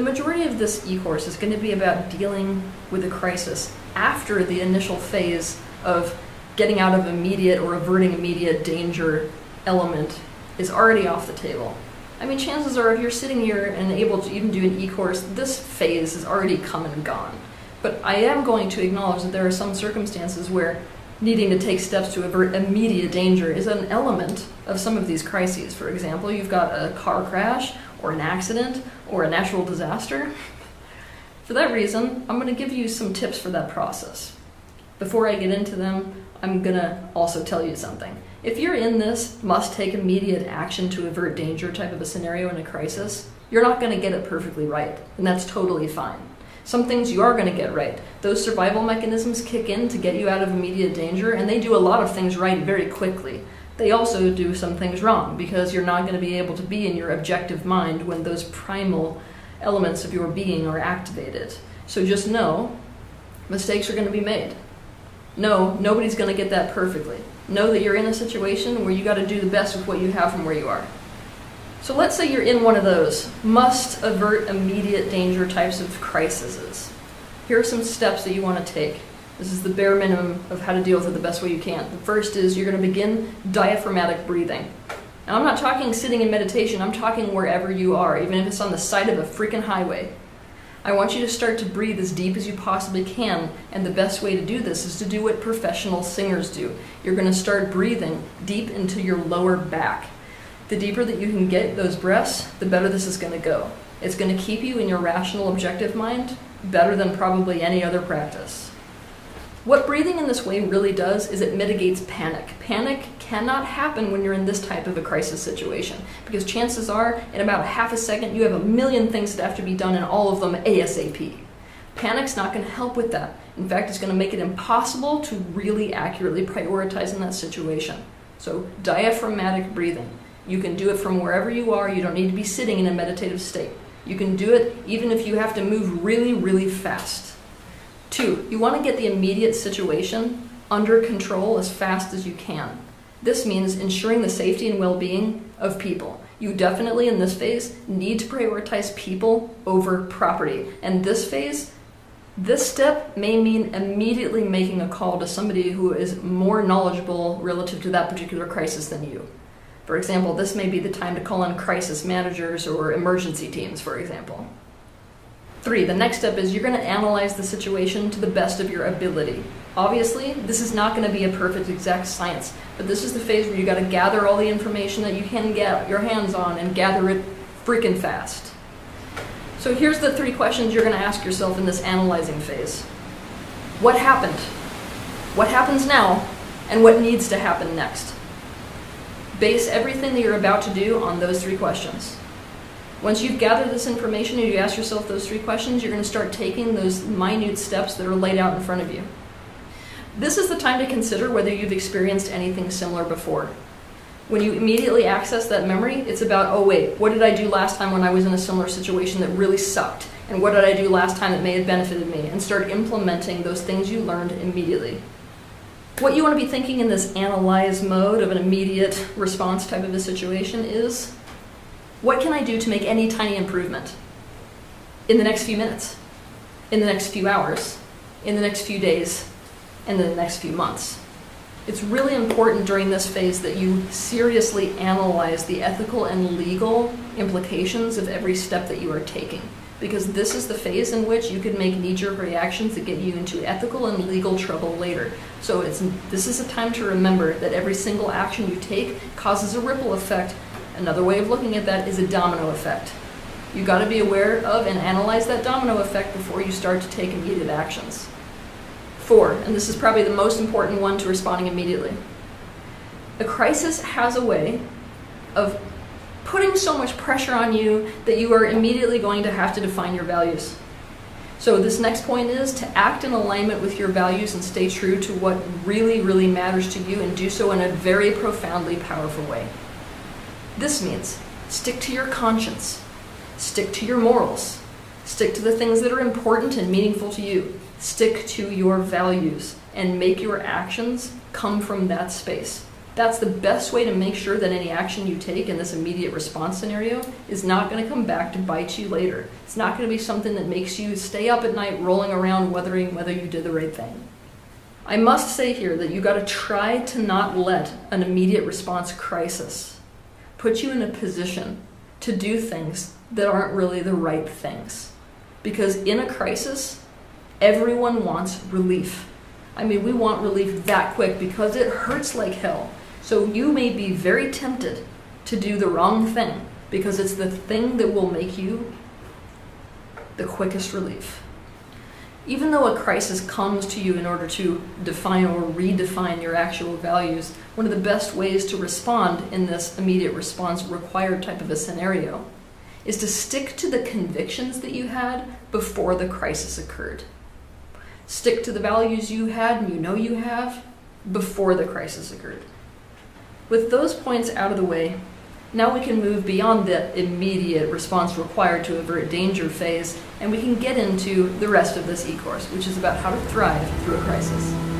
The majority of this e-course is going to be about dealing with a crisis after the initial phase of getting out of immediate or averting immediate danger element is already off the table. I mean, chances are if you're sitting here and able to even do an e-course, this phase is already come and gone. But I am going to acknowledge that there are some circumstances where needing to take steps to avert immediate danger is an element of some of these crises. For example, you've got a car crash, or an accident, or a natural disaster. For that reason, I'm going to give you some tips for that process. Before I get into them, I'm going to also tell you something. If you're in this must take immediate action to avert danger type of a scenario in a crisis, you're not going to get it perfectly right, and that's totally fine. Some things you are going to get right. Those survival mechanisms kick in to get you out of immediate danger, and they do a lot of things right very quickly. They also do some things wrong, because you're not going to be able to be in your objective mind when those primal elements of your being are activated. So just know, mistakes are going to be made. No, nobody's going to get that perfectly. Know that you're in a situation where you got to do the best with what you have from where you are. So let's say you're in one of those must avert immediate danger types of crises. Here are some steps that you want to take. This is the bare minimum of how to deal with it the best way you can. The first is you're going to begin diaphragmatic breathing. Now I'm not talking sitting in meditation, I'm talking wherever you are, even if it's on the side of a freaking highway. I want you to start to breathe as deep as you possibly can, and the best way to do this is to do what professional singers do. You're going to start breathing deep into your lower back. The deeper that you can get those breaths, the better this is going to go. It's going to keep you in your rational, objective mind better than probably any other practice. What breathing in this way really does is it mitigates panic. Panic cannot happen when you're in this type of a crisis situation, because chances are, in about half a second, you have a million things that have to be done, and all of them ASAP. Panic's not going to help with that. In fact, it's going to make it impossible to really accurately prioritize in that situation. So, diaphragmatic breathing. You can do it from wherever you are. You don't need to be sitting in a meditative state. You can do it even if you have to move really, really fast. 2, you want to get the immediate situation under control as fast as you can. This means ensuring the safety and well-being of people. You definitely, in this phase, need to prioritize people over property. And this phase, this step may mean immediately making a call to somebody who is more knowledgeable relative to that particular crisis than you. For example, this may be the time to call in crisis managers or emergency teams, for example. 3, the next step is you're going to analyze the situation to the best of your ability. Obviously, this is not going to be a perfect exact science, but this is the phase where you got to gather all the information that you can get your hands on and gather it freaking fast. So here's the 3 questions you're going to ask yourself in this analyzing phase. What happened? What happens now? And what needs to happen next? Base everything that you're about to do on those 3 questions. Once you've gathered this information and you ask yourself those 3 questions, you're going to start taking those minute steps that are laid out in front of you. This is the time to consider whether you've experienced anything similar before. When you immediately access that memory, it's about, oh wait, what did I do last time when I was in a similar situation that really sucked? And what did I do last time that may have benefited me? And start implementing those things you learned immediately. What you want to be thinking in this analyze mode of an immediate response type of a situation is, what can I do to make any tiny improvement in the next few minutes, in the next few hours, in the next few days, and in the next few months? It's really important during this phase that you seriously analyze the ethical and legal implications of every step that you are taking, because this is the phase in which you could make knee-jerk reactions that get you into ethical and legal trouble later. So this is a time to remember that every single action you take causes a ripple effect. Another way of looking at that is a domino effect. You've got to be aware of and analyze that domino effect before you start to take immediate actions. 4, and this is probably the most important one to responding immediately. A crisis has a way of putting so much pressure on you that you are immediately going to have to define your values. So this next point is to act in alignment with your values and stay true to what really, really matters to you, and do so in a very profoundly powerful way. This means stick to your conscience, stick to your morals, stick to the things that are important and meaningful to you, stick to your values, and make your actions come from that space. That's the best way to make sure that any action you take in this immediate response scenario is not going to come back to bite you later. It's not going to be something that makes you stay up at night rolling around wondering whether you did the right thing. I must say here that you got to try to not let an immediate response crisis put you in a position to do things that aren't really the right things. Because in a crisis, everyone wants relief. I mean, we want relief that quick because it hurts like hell. So you may be very tempted to do the wrong thing because it's the thing that will make you the quickest relief. Even though a crisis comes to you in order to define or redefine your actual values, one of the best ways to respond in this immediate response required type of a scenario is to stick to the convictions that you had before the crisis occurred. Stick to the values you had and you know you have before the crisis occurred. With those points out of the way, now we can move beyond the immediate response required to avert danger phase, and we can get into the rest of this e-course, which is about how to thrive through a crisis.